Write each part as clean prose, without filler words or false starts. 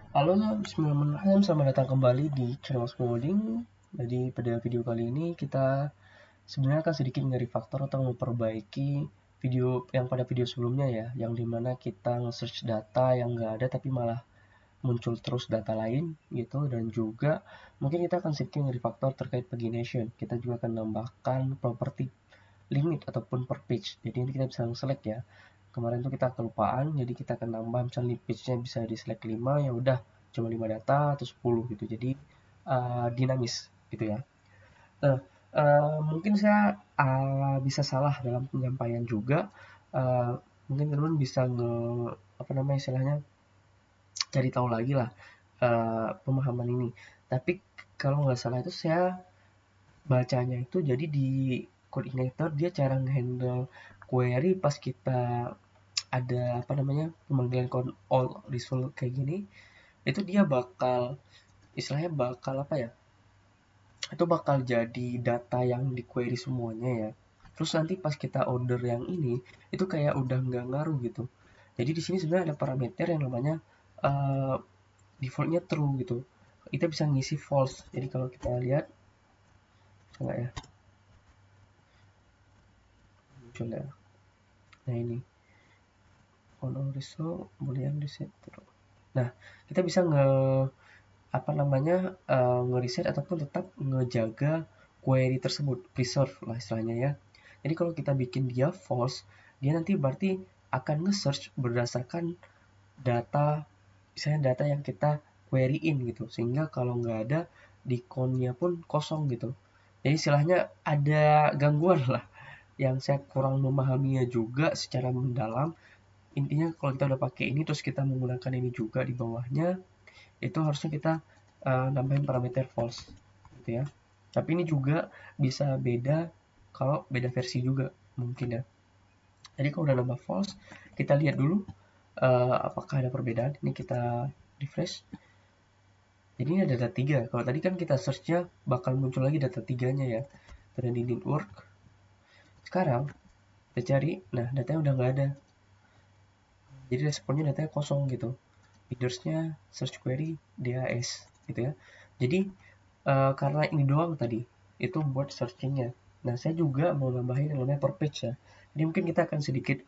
Halo, bismillahirrahmanirrahim. Selamat datang kembali di channel Coding. Jadi pada video kali ini kita sebenarnya akan sedikit nge-refactor atau memperbaiki video yang pada video sebelumnya ya, yang dimana kita nge-search data yang nggak ada tapi malah muncul terus data lain gitu, dan juga mungkin kita akan sedikit nge-refactor terkait pagination. Kita juga akan menambahkan properti limit ataupun per page. Jadi ini kita bisa select ya. Kemarin tuh kita kelupaan, jadi kita akan nambah misalnya page-nya bisa di select 5, ya udah cuma 5 data atau 10 gitu. Jadi dinamis gitu ya. Nah, mungkin saya bisa salah dalam penyampaian juga. Mungkin teman-teman bisa apa namanya istilahnya, cari tahu lagi lah pemahaman ini. Tapi kalau nggak salah itu saya bacanya itu jadi di coordinator dia cara ngehandle query pas kita ada apa namanya pemanggilan all result kayak gini, itu dia bakal istilahnya bakal apa ya, itu bakal jadi data yang di query semuanya ya. Terus nanti pas kita order yang ini itu kayak udah nggak ngaruh gitu. Jadi di sini sebenarnya ada parameter yang namanya uh, defaultnya true gitu. Kita bisa ngisi false. Jadi kalau kita lihat enggak ya, muncul ya. Nah ini on all result kemudian reset terus. Nah, kita bisa apa namanya ngeriset ataupun tetap ngejaga query tersebut, preserve lah istilahnya ya. Jadi kalau kita bikin dia false, dia nanti berarti akan nge-search berdasarkan data, misalnya data yang kita query-in gitu, sehingga kalau nggak ada di count-nya pun kosong gitu. Jadi istilahnya ada gangguan lah yang saya kurang memahaminya juga secara mendalam. Intinya kalau kita udah pakai ini terus kita menggunakan ini juga di bawahnya, itu harusnya kita nambahin parameter false gitu ya. Tapi ini juga bisa beda kalau beda versi juga mungkin ya. Jadi kalau udah nambah false, kita lihat dulu apakah ada perbedaan. Ini kita refresh. Jadi ini ada data 3. Kalau tadi kan kita searchnya bakal muncul lagi data 3-nya ya. Dan di network. Sekarang kita cari, nah datanya udah nggak ada. Jadi responnya datanya kosong gitu. Leadersnya search query DAS gitu ya. Jadi karena ini doang tadi itu buat searchingnya. Nah saya juga mau nambahin yang namanya per page ya. Jadi mungkin kita akan sedikit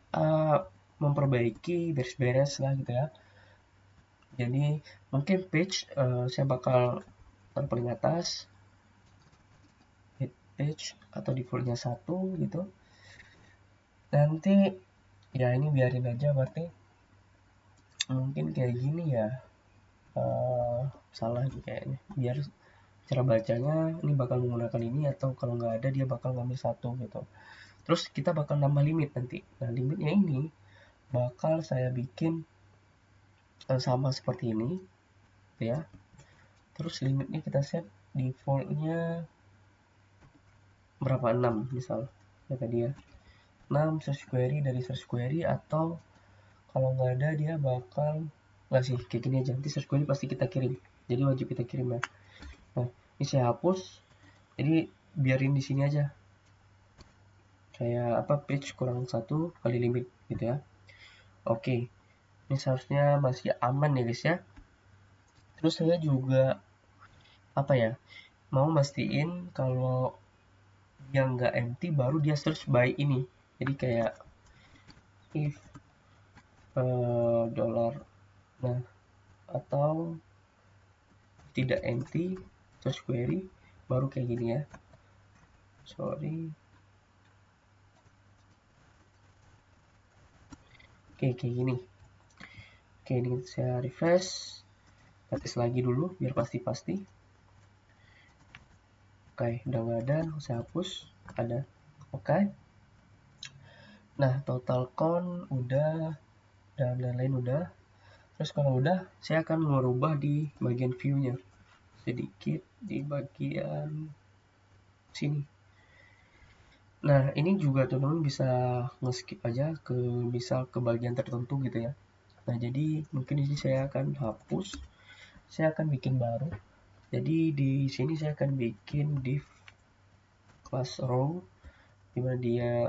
memperbaiki beres-beres lah gitu ya. Jadi mungkin page saya bakal taruh paling atas, hit page atau defaultnya 1 gitu. Nanti ya ini biarin aja, berarti mungkin kayak gini ya. Salah nih kayaknya, biar cara bacanya ini bakal menggunakan ini, atau kalau nggak ada dia bakal ngambil satu gitu. Terus kita bakal nambah limit nanti. Nah limitnya ini bakal saya bikin sama seperti ini ya. Terus limitnya kita set defaultnya berapa, 6 misal kata dia 6 search query dari search query, atau kalau nggak ada dia bakal nggak sih kayak gini aja, nanti search query pasti kita kirim, jadi wajib kita kirim ya. Nah ini saya hapus, jadi biarin di sini aja kayak apa, page kurang satu kali limit gitu ya. Oke, ini seharusnya masih aman ya guys ya. Terus saya juga apa ya, mau mastiin kalau yang nggak empty baru dia search by ini. Jadi kayak if dollar, nah atau tidak empty search query baru kayak gini ya. Sorry. Oke, kayak gini. Oke, ini saya refresh. Tes lagi dulu biar pasti-pasti. Oke, udah nggak ada, saya hapus. Ada. Oke. Nah, total count udah dan lain-lain udah. Terus kalau udah, saya akan merubah di bagian view-nya. Sedikit di bagian sini. Nah, ini juga teman-teman bisa nge-skip aja ke misal ke bagian tertentu gitu ya. Nah, jadi mungkin di sini saya akan hapus. Saya akan bikin baru. Jadi di sini saya akan bikin div class row dimana dia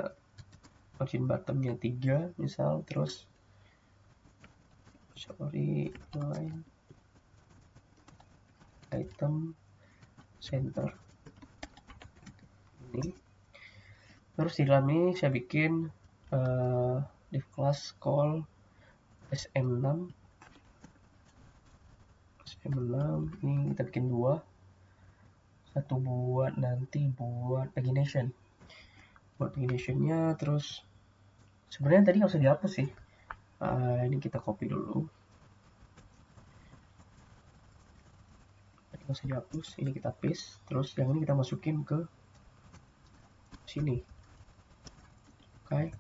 margin bottomnya 3 misal, terus sorry line item center ini. Terus di dalam ini saya bikin div class call sm6 ini kita bikin dua, satu buat nanti buat paginationnya. Terus sebenarnya tadi nggak usah dihapus sih. Ini kita copy dulu, tadi nggak usah dihapus, ini kita paste. Terus yang ini kita masukin ke sini. Oke.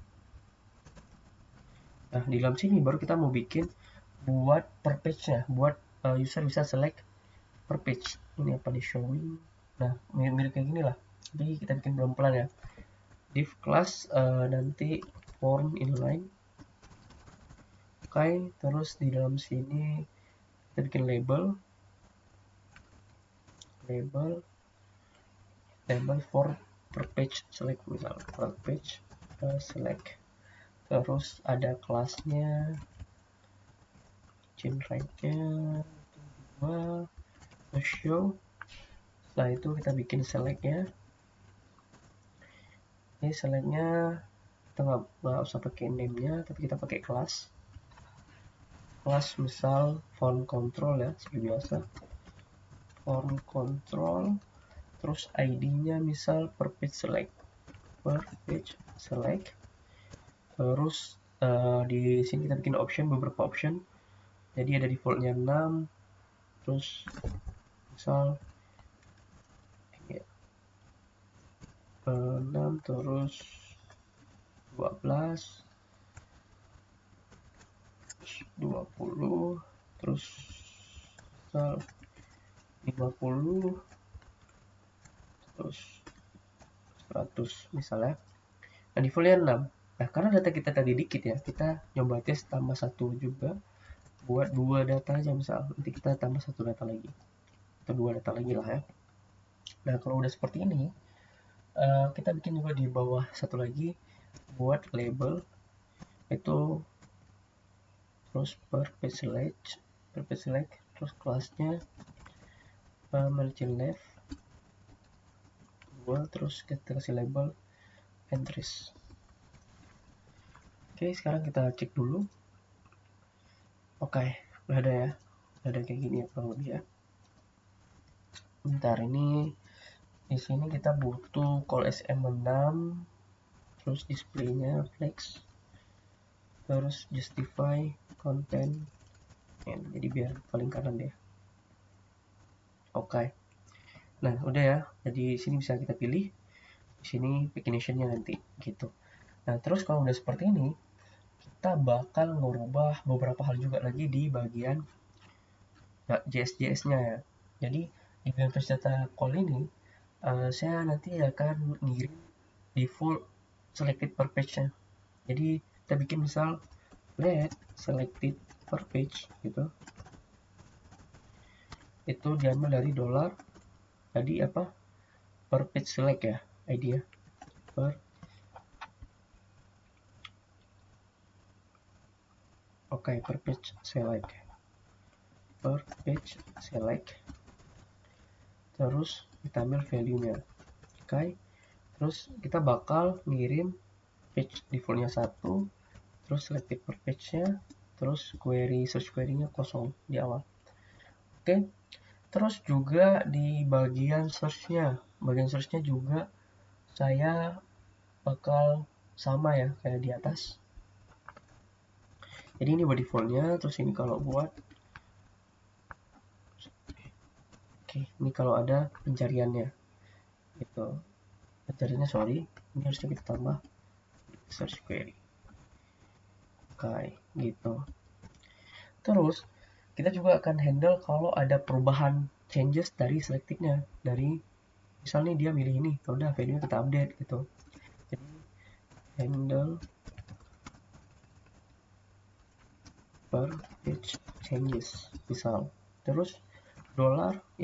Nah di dalam sini baru kita mau bikin buat per page nya, buat user bisa select per page. Ini apa di showing. Nah mirip kayak gini lah, jadi kita bikin pelan-pelan ya. Div class nanti form inline. Oke, terus di dalam sini kita bikin label for per page select, misal per page select. Terus ada kelasnya, chain right-nya 2, show. Setelah itu kita bikin select-nya. Ini select-nya kita nggak usah pakai name-nya, tapi kita pakai kelas misal font control ya, seperti biasa font control. Terus ID-nya misal per page select. Terus di sini kita bikin option, beberapa option. Jadi ada defaultnya 6, terus misal 6, terus 12, 20, terus misal 50, terus 100 misalnya. Nah defaultnya 6. Nah karena data kita tadi dikit ya, kita nyoba tes tambah 1 juga, buat 2 data aja misal. Nanti kita tambah 1 data lagi atau 2 data lagi lah ya. Nah kalau udah seperti ini, kita bikin juga di bawah satu lagi buat label itu, terus per page select, terus kelasnya margin left 2, terus kita kasih label entries. Oke, sekarang kita cek dulu. Oke, udah ada ya, udah ada kayak gini ya kurang lebih ya. Bentar, ini di sini kita butuh call sm6, terus displaynya flex, terus justify content, jadi biar paling kanan deh. Oke. Nah udah ya, jadi sini bisa kita pilih di sini paginationnya nanti gitu. Nah terus kalau udah seperti ini, kita bakal merubah beberapa hal juga lagi di bagian JS-nya ya. Jadi di bagian fetch data call ini saya nanti akan ngirim default selected per page nya. Jadi kita bikin misal let selected per page gitu, itu diambil dari $, tadi apa, per page select ya idea, per page select, terus kita ambil value nya. Terus kita bakal ngirim page defaultnya 1, terus selected per page nya, terus search query nya kosong di awal. Terus juga di bagian search nya juga saya bakal sama ya kayak di atas. Jadi ini buat defaultnya, terus ini kalau buat ini kalau ada pencariannya gitu, pencariannya ini harusnya kita tambah search query. Gitu. Terus kita juga akan handle kalau ada perubahan changes dari selected-nya, dari misalnya dia milih ini, udah value kita update gitu. Jadi handle per page changes misal. Terus $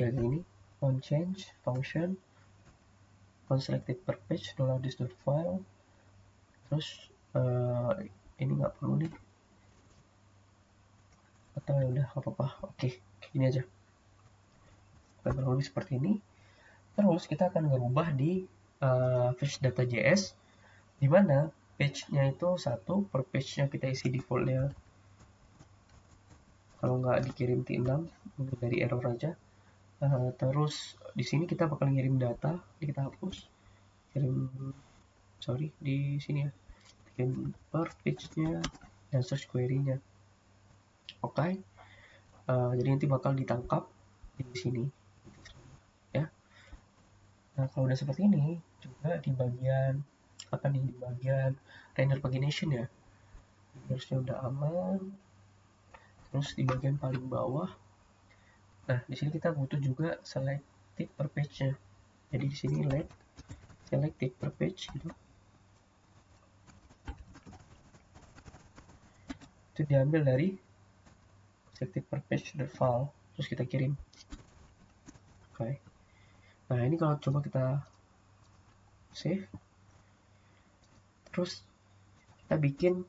ya ini on change function on selected per page $this.file. Terus ini nggak perlu nih, atau ya udah apa-apa. Oke, gini aja. kurang lebih seperti ini. Terus kita akan ngerubah di fetch.data.js, di mana page-nya itu satu, per page-nya kita isi default-nya. Kalau nggak dikirim T6, mungkin dari error aja. Terus di sini kita bakal ngirim data, kita hapus, di sini ya, kirim per page-nya dan search query-nya. Oke, jadi nanti bakal ditangkap di sini ya. Nah, kalau udah seperti ini, juga di bagian di bagian render pagination ya, harusnya udah aman. Terus di bagian paling bawah, nah di sini kita butuh juga selected per page-nya. Jadi di sini selected per page gitu. Itu diambil dari selected per page file, terus kita kirim. Oke. Nah, ini kalau coba kita save, terus kita bikin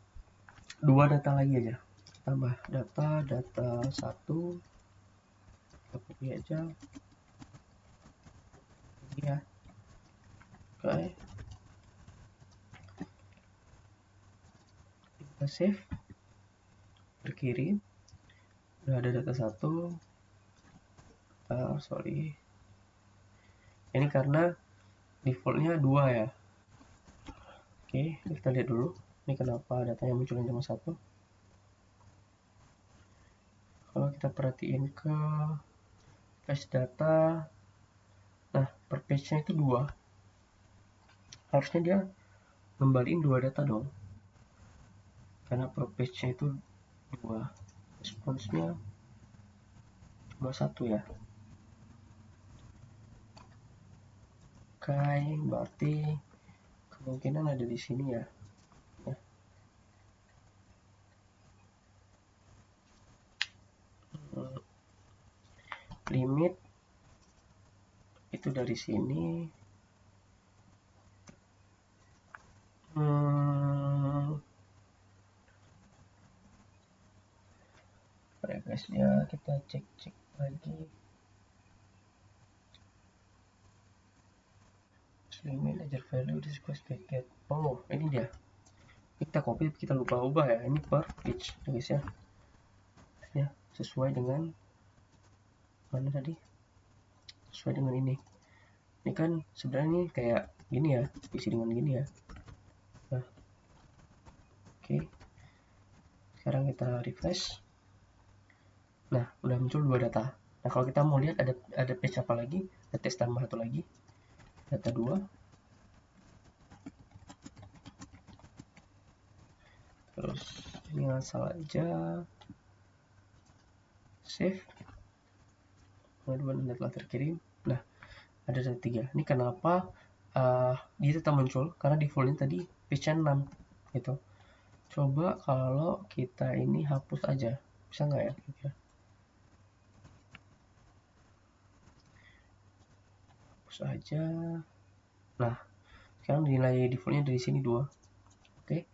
dua data lagi aja, tambah data 1, kita copy aja ini ya. Oke, kita save, berkirim, udah ada data 1. Sorry, ini karena defaultnya 2 ya. Oke, kita lihat dulu ini kenapa datanya munculnya cuma 1. Kalau kita perhatiin ke page data, nah per page-nya itu 2, harusnya dia ngembaliin 2 data dong, karena per page-nya itu 2, responsnya cuma 1 ya. Oke, berarti kemungkinan ada di sini ya. Limit itu dari sini. Progressnya kita cek lagi. Limit ledger value request packet. Oh, ini dia. Kita copy, kita lupa ubah ya. Ini per page guys ya. Ya, sesuai dengan mana tadi? Sesuai dengan ini. Ini kan sebenarnya ini kayak gini ya, isi dengan gini ya. Nah, oke. Sekarang kita refresh. Nah, udah muncul 2 data. Nah, kalau kita mau lihat ada page apa lagi, ada tes tambah satu lagi, data 2. Terus ini asal aja save. Pengaduan Anda telah terkirim. Nah, ada data 3. Ini kenapa dia tetap muncul, karena defaultnya tadi page 6 gitu. Coba kalau kita ini hapus aja, bisa nggak ya kira-kira? Hapus aja. Nah, sekarang nilai defaultnya dari sini 2. Oke.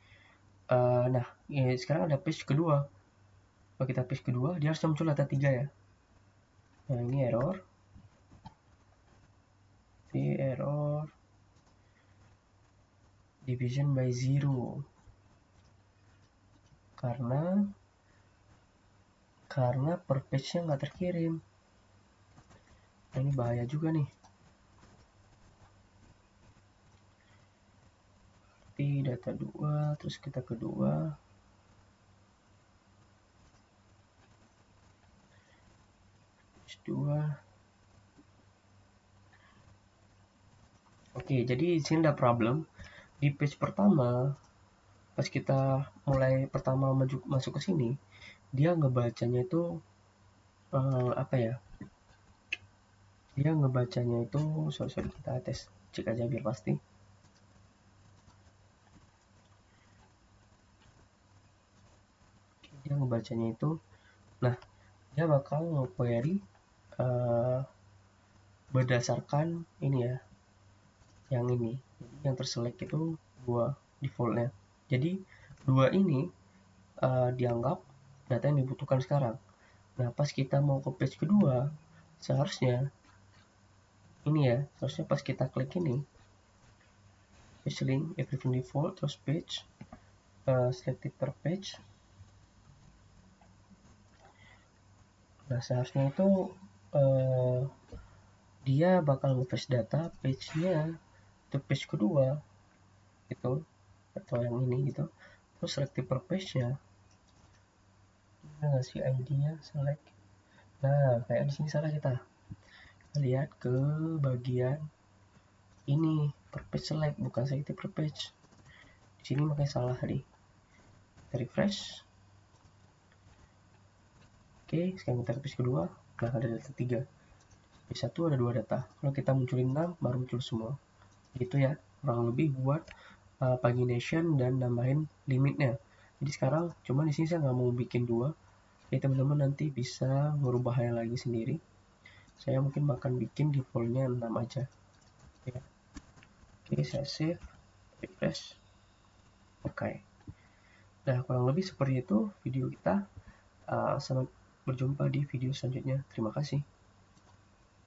Nah, ya, sekarang ada page kedua. Kalau kita page kedua, dia harus muncul data 3 ya. Nah, ini error. Division by 0. Karena per page-nya nggak terkirim. Nah, ini bahaya juga nih. Berarti data 2, terus kita kedua. Page 2. Oke, jadi di sini ada problem. Di page pertama, pas kita mulai pertama masuk ke sini, dia ngebacanya itu apa ya? Dia ngebacanya itu, sorry kita tes cek aja biar pasti. Dia ngebacanya itu, nah dia bakal nge-query berdasarkan ini ya, yang ini. Jadi yang terselect itu 2 defaultnya. Jadi 2 ini dianggap data yang dibutuhkan sekarang. Nah, pas kita mau ke page kedua, seharusnya ini ya, terusnya pas kita klik ini page link everything default, terus page selected per page. Nah seharusnya itu dia bakal nge-fetch data page-nya itu page kedua gitu, atau yang ini gitu. Terus selected per page-nya kita ngasih ID-nya select. Nah kayak di sini salah kita lihat ke bagian ini per page select, bukan selected per page. Di sini makanya salah tadi. Kita refresh. Oke, sekarang kita ke page kedua. Nah ada data 3. Page 1 ada 2 data. Kalau kita munculin 6 baru muncul semua. Gitu ya, kurang lebih buat pagination dan nambahin limitnya. Jadi sekarang cuma di sini saya nggak mau bikin 2. Jadi teman-teman nanti bisa merubahnya lagi sendiri. Saya mungkin bakal bikin defaultnya 6 aja. Ya. Oke, saya save, refresh. Oke. Nah, kurang lebih seperti itu video kita. Sampai berjumpa di video selanjutnya. Terima kasih.